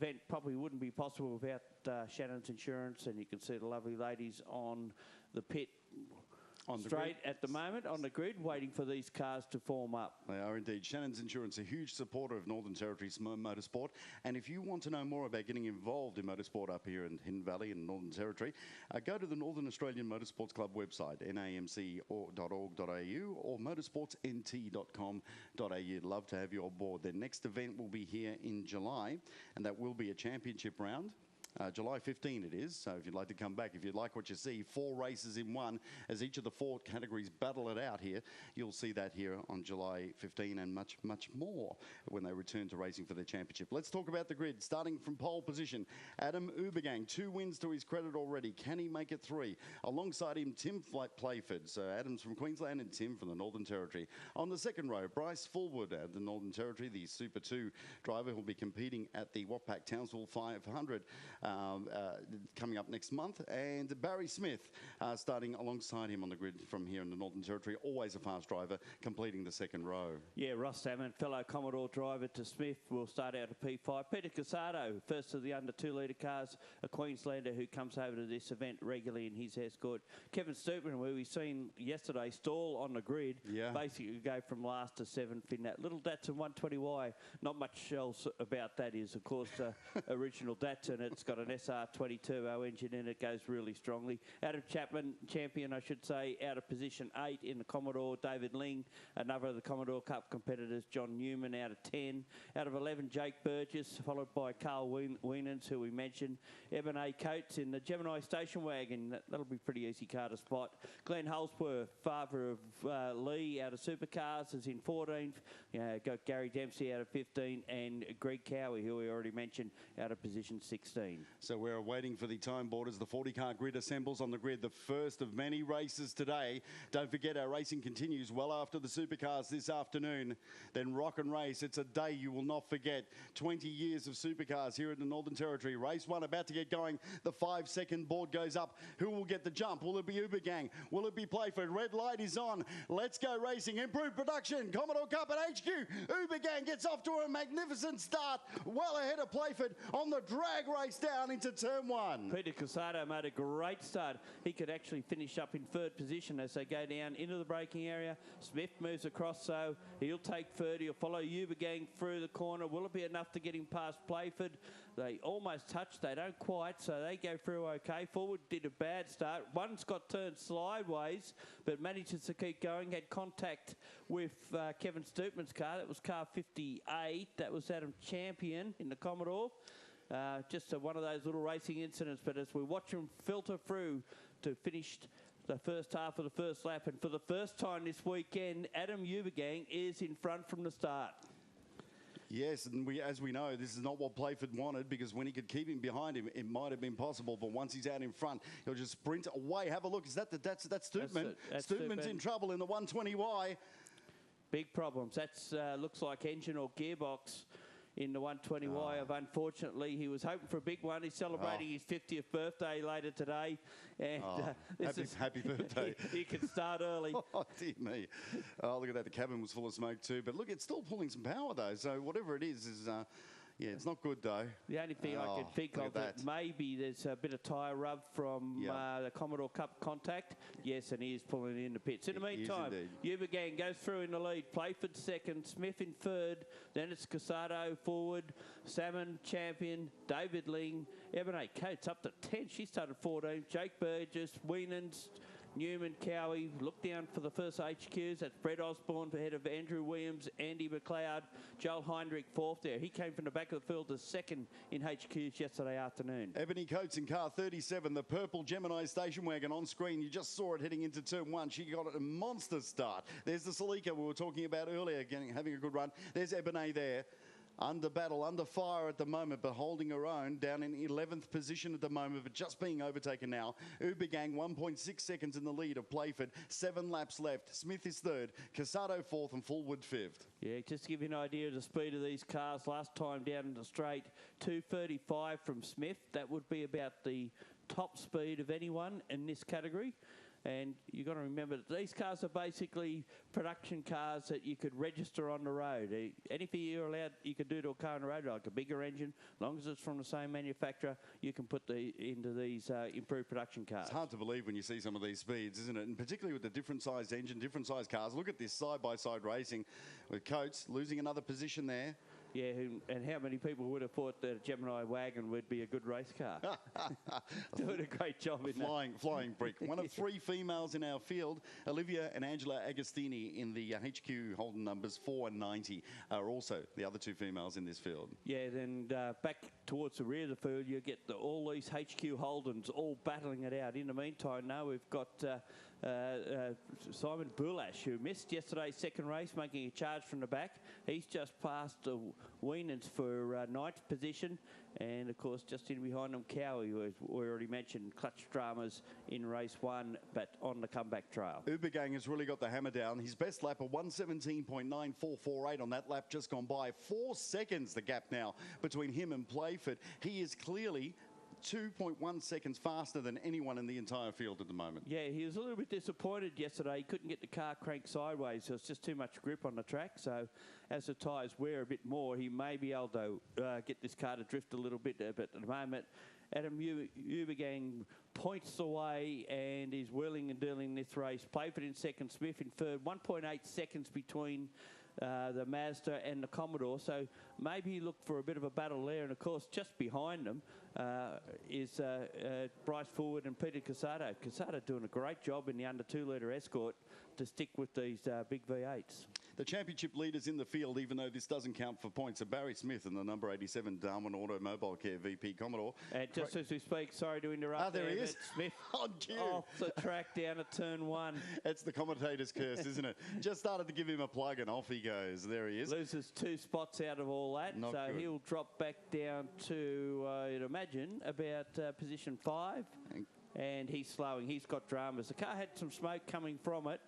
event probably wouldn't be possible without Shannon's Insurance, and you can see the lovely ladies on the pit straight at the moment on the grid, waiting for these cars to form up. They are indeed. Shannon's Insurance, a huge supporter of Northern Territory's motorsport. And if you want to know more about getting involved in motorsport up here in Hidden Valley and Northern Territory, go to the Northern Australian Motorsports Club website, namc.org.au or motorsportsnt.com.au. Love to have you on board. Their next event will be here in July, and that will be a championship round. July 15 it is, so if you'd like to come back, if you like what you see, 4 races in one, as each of the 4 categories battle it out here, you'll see that here on July 15 and much, much more when they return to racing for their championship. Let's talk about the grid, starting from pole position. Adam Ubergang, 2 wins to his credit already. Can he make it 3? Alongside him, Tim Playford, so Adam's from Queensland and Tim from the Northern Territory. On the second row, Bryce Fullwood out of the Northern Territory, the Super 2 driver who will be competing at the Wappac Townsville 500. Coming up next month, and Barry Smith starting alongside him on the grid from here in the Northern Territory, always a fast driver, completing the second row. Yeah, Ross Salmon, fellow Commodore driver to Smith, will start out at P5. Peter Casado, first of the under 2 litre cars, a Queenslander who comes over to this event regularly in his escort. Kevin Stoopman, who we seen yesterday, stall on the grid, basically go from last to 7th in that little Datsun 120Y. Not much else about that is, of course, original Datsun. It's got an SR20 turbo engine in it, goes really strongly. Adam Chapman, champion, I should say, out of position 8 in the Commodore. David Ling, another of the Commodore Cup competitors. John Newman out of 10. Out of 11, Jake Burgess, followed by Carl Wienans, who we mentioned. Eben A. Coates in the Gemini station wagon. That'll be a pretty easy car to spot. Glenn Holsworth, father of Lee, out of Supercars, is in 14th. Got Gary Dempsey out of 15, and Greg Cowie, who we already mentioned, out of position 16. So we're waiting for the time board as the 40-car grid assembles on the grid, the first of many races today. Don't forget, our racing continues well after the Supercars this afternoon. Then Rock and Race, it's a day you will not forget. 20 years of Supercars here in the Northern Territory. Race 1 about to get going. The 5-second board goes up. Who will get the jump? Will it be Ubergang? Will it be Playford? Red light is on. Let's go racing. Improved production. Commodore Cup at HQ. Ubergang gets off to a magnificent start. Well ahead of Playford on the drag race down into turn 1. Peter Casado made a great start. He could actually finish up in 3rd position as they go down into the braking area. Smith moves across, so he'll take 3rd. He'll follow Ubergang through the corner. Will it be enough to get him past Playford? They almost touched. They don't quite, so they go through okay. Forward did a bad start. One's got turned sideways, but manages to keep going. Had contact with Kevin Stoopman's car. That was car 58. That was Adam Champion in the Commodore. Just one of those little racing incidents, but as we watch them filter through to finish the first half of the first lap, and for the first time this weekend, Adam Ubergang is in front from the start. Yes, and as we know, this is not what Playford wanted, because when he could keep him behind him, it might have been possible. But once he's out in front, he'll just sprint away. Have a look. Is that's Stoopman? That's Stoopman's in trouble in the 120Y. Big problems. That's looks like engine or gearbox in the 120Y. Unfortunately, he was hoping for a big one. He's celebrating his 50th birthday later today. And happy birthday. He can start early. Oh, dear me. Oh, look at that. The cabin was full of smoke too. But look, it's still pulling some power though. So whatever it is yeah, it's not good though. The only thing I can think of that maybe there's a bit of tyre rub from the Commodore Cup contact. Yes, and he is pulling it in the pits. In the meantime, Ubergang goes through in the lead. Playford 2nd, Smith in 3rd. Then it's Casado forward. Salmon Champion, David Ling, Ebony Coates up to 10. She started 14. Jake Burgess, Wienans, Newman, Cowie, look down for the first HQs. That's Brett Osborne ahead of Andrew Williams, Andy McLeod, Joel Heinrich 4th there. He came from the back of the field as 2nd in HQs yesterday afternoon. Ebony Coates in car 37, the purple Gemini station wagon on screen. You just saw it heading into turn 1. She got a monster start. There's the Celica we were talking about earlier, having a good run. There's Ebony there. Under battle, under fire at the moment, but holding her own, down in 11th position at the moment, but just being overtaken now. Ubergang 1.6 seconds in the lead of Playford, 7 laps left. Smith is 3rd, Casado 4th, and Fullwood 5th. Yeah, just to give you an idea of the speed of these cars, last time down in the straight, 2:35 from Smith. That would be about the top speed of anyone in this category. And you've got to remember that these cars are basically production cars that you could register on the road. Anything you're allowed, you can do to a car on the road, like a bigger engine, as long as it's from the same manufacturer, you can put into these improved production cars. It's hard to believe when you see some of these speeds, isn't it? And particularly with the different sized engine, different sized cars. Look at this side-by-side racing with Coates losing another position there. Yeah, and how many people would have thought that a Gemini wagon would be a good race car? Doing a great job in Flying brick. One of 3 females in our field, Olivia and Angela Agostini in the HQ Holden numbers 4 and 90 are also the other 2 females in this field. Yeah, then back towards the rear of the field, you get all these HQ Holdens all battling it out. In the meantime, now we've got Simon Bulash, who missed yesterday's second race, making a charge from the back. He's just passed Wienans for 9th position. And, of course, just in behind them, Cowie, who we already mentioned, clutch dramas in race 1, but on the comeback trail. Ubergang has really got the hammer down. His best lap, a 1:17.9448 on that lap just gone by. 4 seconds, the gap now between him and Playford. He is clearly 2.1 seconds faster than anyone in the entire field at the moment. Yeah, he was a little bit disappointed yesterday. He couldn't get the car cranked sideways. There was just too much grip on the track. So as the tyres wear a bit more, he may be able to get this car to drift a little bit. But at the moment, Adam Ubergang points the way and is wheeling and dealing this race. Playford in second, Smith in third. 1.8 seconds between the Mazda and the Commodore, so maybe look for a bit of a battle there. And of course, just behind them is Bryce Forward and Peter Casado. Casado doing a great job in the under 2 litre Escort to stick with these big V8s. The championship leaders in the field, even though this doesn't count for points, are Barry Smith and the number 87 Darwin Automobile Care VP Commodore. And just as we speak, sorry to interrupt. There he is. Smith on cue. Off the track down at turn 1. It's the commentator's curse, isn't it? Just started to give him a plug and off he goes. There he is. Loses 2 spots out of all that. Not good. He'll drop back down to, you'd imagine, about position 5. And he's slowing. He's got dramas. The car had some smoke coming from it.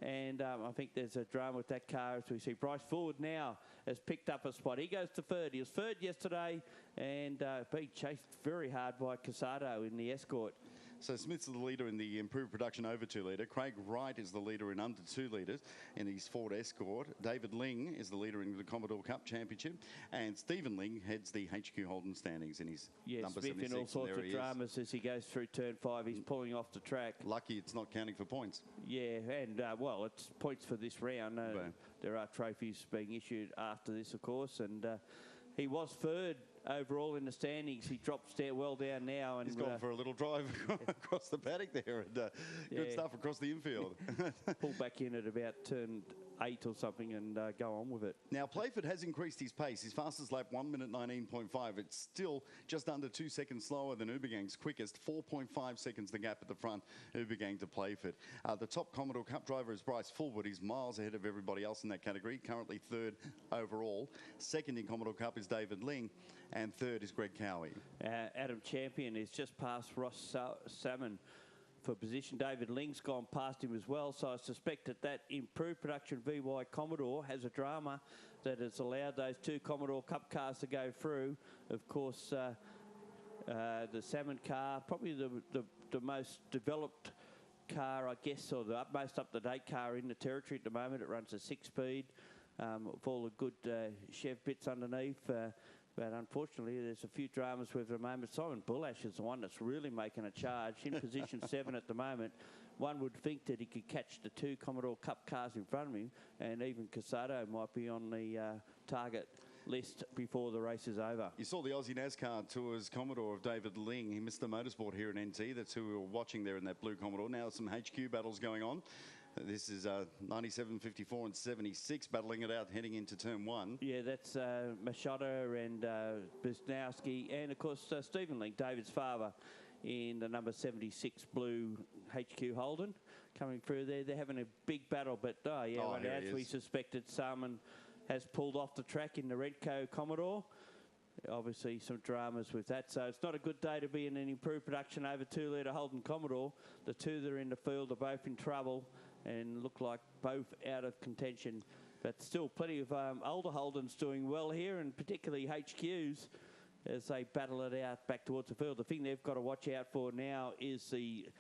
And I think there's a drama with that car as we see. Bryce Forward now has picked up a spot. He goes to third. He was third yesterday and being chased very hard by Casado in the Escort. So Smith's the leader in the improved production over 2 litre. Craig Wright is the leader in under 2 litres in his Ford Escort. David Ling is the leader in the Commodore Cup Championship. And Stephen Ling heads the HQ Holden standings in his number Smith 76. in all sorts of dramas as he goes through turn 5. He's pulling off the track. Lucky it's not counting for points. Yeah, and well, it's points for this round. There are trophies being issued after this, of course. And he was third overall in the standings. He drops well down now. And he's gone for a little drive across the paddock there. And good stuff across the infield. Pull back in at about turn 8 or something and go on with it. Now, Playford has increased his pace. His fastest lap, 1:19.5. It's still just under 2 seconds slower than Ubergang's quickest. 4.5 seconds the gap at the front, Ubergang to Playford. The top Commodore Cup driver is Bryce Fullwood. He's miles ahead of everybody else in that category, currently third overall. Second in Commodore Cup is David Ling, and third is Greg Cowie. Adam Champion is just past Ross Salmon for position. David Ling's gone past him as well, so I suspect that improved production VY Commodore has a drama that has allowed those 2 Commodore Cup cars to go through. Of course, the Salmon car, probably the most developed car, I guess, or the most up-to-date car in the territory at the moment. It runs a 6-speed with all the good Chev bits underneath. But unfortunately, there's a few dramas with the moment. Simon Bulash is the one that's really making a charge in position 7 at the moment. One would think that he could catch the 2 Commodore Cup cars in front of him, and even Casado might be on the target list before the race is over. You saw the Aussie NASCAR Tours Commodore of David Ling. He missed the motorsport here in NT. That's who we were watching there in that blue Commodore. Now some HQ battles going on. This is 97, 54 and 76 battling it out heading into turn 1. Yeah, that's Machado and Bisnowski and, of course, Stephen Ling, David's father, in the number 76 blue HQ Holden coming through there. They're having a big battle, but as we suspected, Salmon has pulled off the track in the Redco Commodore. Obviously some dramas with that, so it's not a good day to be in an improved production over 2 litre Holden Commodore. The 2 that are in the field are both in trouble and look like both out of contention, but still plenty of older Holdens doing well here, and particularly HQs as they battle it out back towards the field. The thing they've got to watch out for now is the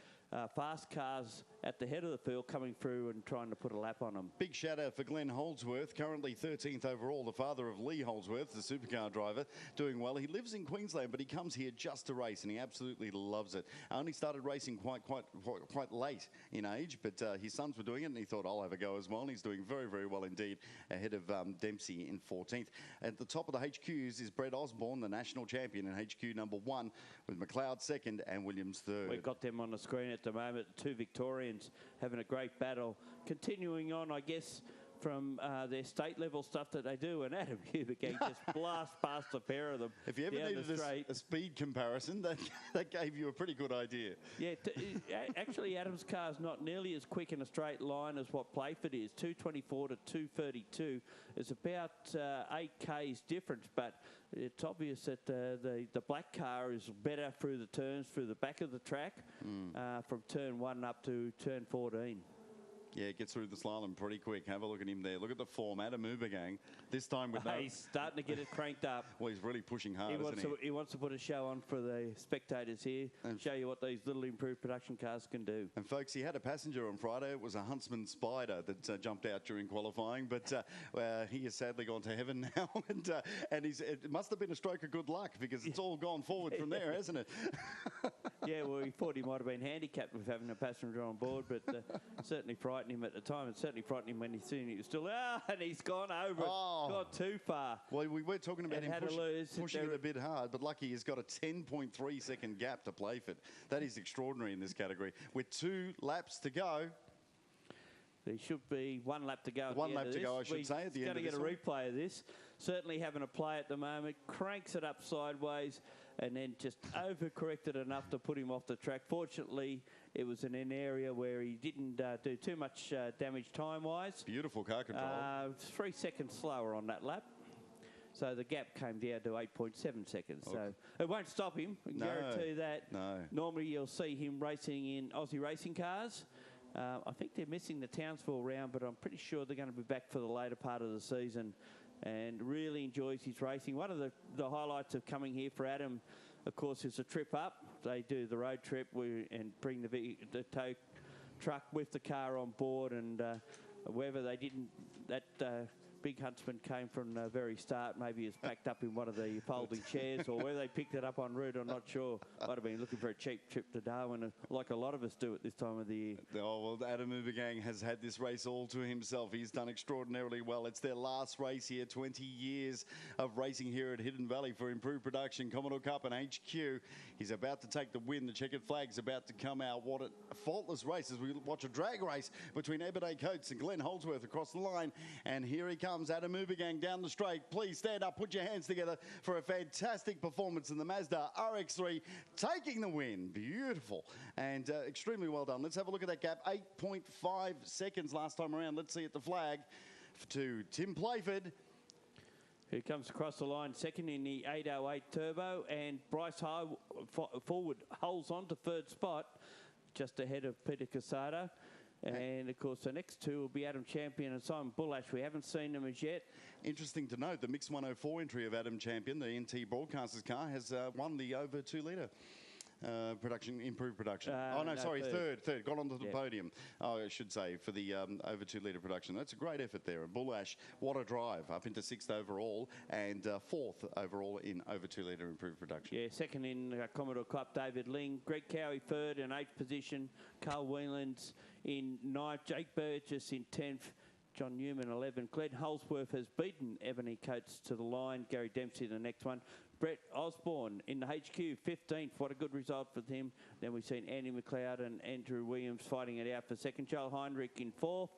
fast cars at the head of the field coming through and trying to put a lap on them. Big shout out for Glenn Holdsworth, currently 13th overall, the father of Lee Holdsworth, the supercar driver, doing well. He lives in Queensland, but he comes here just to race, and he absolutely loves it. I only started racing quite late in age, but his sons were doing it, and he thought, I'll have a go as well. And he's doing very, very well indeed, ahead of Dempsey in 14th. At the top of the HQs is Brett Osborne, the national champion in HQ number 1, with McLeod second and Williams third. We've got them on the screen at the moment. Two Victorians having a great battle. Continuing on, I guess, from their state level stuff that they do, and Adam Hubergang just blast past a pair of them. If you ever needed a speed comparison, that gave you a pretty good idea. Yeah, actually Adam's car is not nearly as quick in a straight line as what Playford is. 224 to 232 is about 8 K's difference, but it's obvious that the black car is better through the turns, through the back of the track, from turn 1 up to turn 14. Yeah, gets through the slalom pretty quick. Have a look at him there. Look at the form. Adam Hubergang, this time with He's starting to get it cranked up. Well, he's really pushing hard, He wants to put a show on for the spectators here and show you what these little improved production cars can do. And, folks, he had a passenger on Friday. It was a Huntsman Spider that jumped out during qualifying, but he has sadly gone to heaven now. And it must have been a stroke of good luck because it's all gone forward from there, hasn't it? Yeah, well, he thought he might have been handicapped with having a passenger on board, but certainly frightened him at the time. It certainly frightened him when he seen he was still and he's gone over it. Gone too far. Well, we were talking about him pushing it a bit hard, but lucky he's got a 10.3 second gap to Playford. That is extraordinary in this category. With 2 laps to go. There should be 1 lap to go. One lap to go, I should say, at the end of this. Going to get a replay of this. Certainly having a play at the moment. Cranks it up sideways and then just overcorrected enough to put him off the track. Fortunately, it was in an area where he didn't do too much damage time-wise. Beautiful car control. 3 seconds slower on that lap. So the gap came down to 8.7 seconds. Okay. So it won't stop him. I can guarantee that. No. Normally you'll see him racing in Aussie racing cars. I think they're missing the Townsville round, but I'm pretty sure they're going to be back for the later part of the season, and really enjoys his racing. One of the highlights of coming here for Adam, of course, is the trip up. They do the road trip and bring the tow truck with the car on board, and wherever they didn't, that big Huntsman came from the very start. Maybe it's packed up in one of the folding chairs, or where they picked it up en route, I'm not sure. Might have been looking for a cheap trip to Darwin, like a lot of us do at this time of the year. Oh, well, Adam Hubergang has had this race all to himself. He's done extraordinarily well. It's their last race here, 20 years of racing here at Hidden Valley for improved production, Commodore Cup and HQ. He's about to take the win. The checkered flag's about to come out. What a faultless race as we watch a drag race between Ebony Coates and Glenn Holdsworth across the line. And here he comes, Adam Hubergang down the straight. Please stand up, put your hands together for a fantastic performance in the Mazda RX-3, taking the win. Beautiful and extremely well done. Let's have a look at that gap. 8.5 seconds last time around. Let's see at the flag to Tim Playford. Who comes across the line second in the 808 Turbo, and Bryce Forward holds on to third spot, just ahead of Peter Casado. And, of course, the next two will be Adam Champion and Simon Bullash. We haven't seen them as yet. Interesting to note, the Mix 104 entry of Adam Champion, the NT Broadcasters car, has won the over 2 litre improved production. Third. Got onto the podium, I should say, for the over 2 litre production. That's a great effort there. And Bullash, what a drive, up into 6th overall and 4th overall in over 2 litre improved production. Yeah, second in Commodore Cup, David Ling. Greg Cowie, 3rd in 8th position. Carl Whelan's in 9th. Jake Burgess in 10th. John Newman, 11th. Glenn Holdsworth has beaten Ebony Coates to the line. Gary Dempsey, the next one. Brett Osborne in the HQ, 15th. What a good result for him. Then we've seen Andy McLeod and Andrew Williams fighting it out for second. Joel Heinrich in 4th.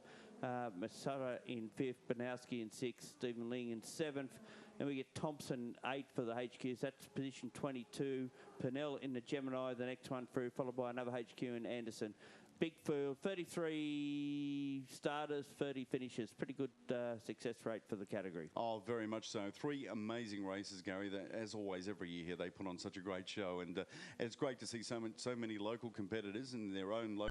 Masara in 5th. Banowski in 6th. Stephen Ling in 7th. Then we get Thompson 8th for the HQs. That's position 22. Purnell in the Gemini, the next one through, followed by another HQ in Anderson. Big field, 33 starters, 30 finishes. Pretty good success rate for the category. Oh, very much so. 3 amazing races, Gary. As always, every year here, they put on such a great show. And it's great to see so many local competitors in their own local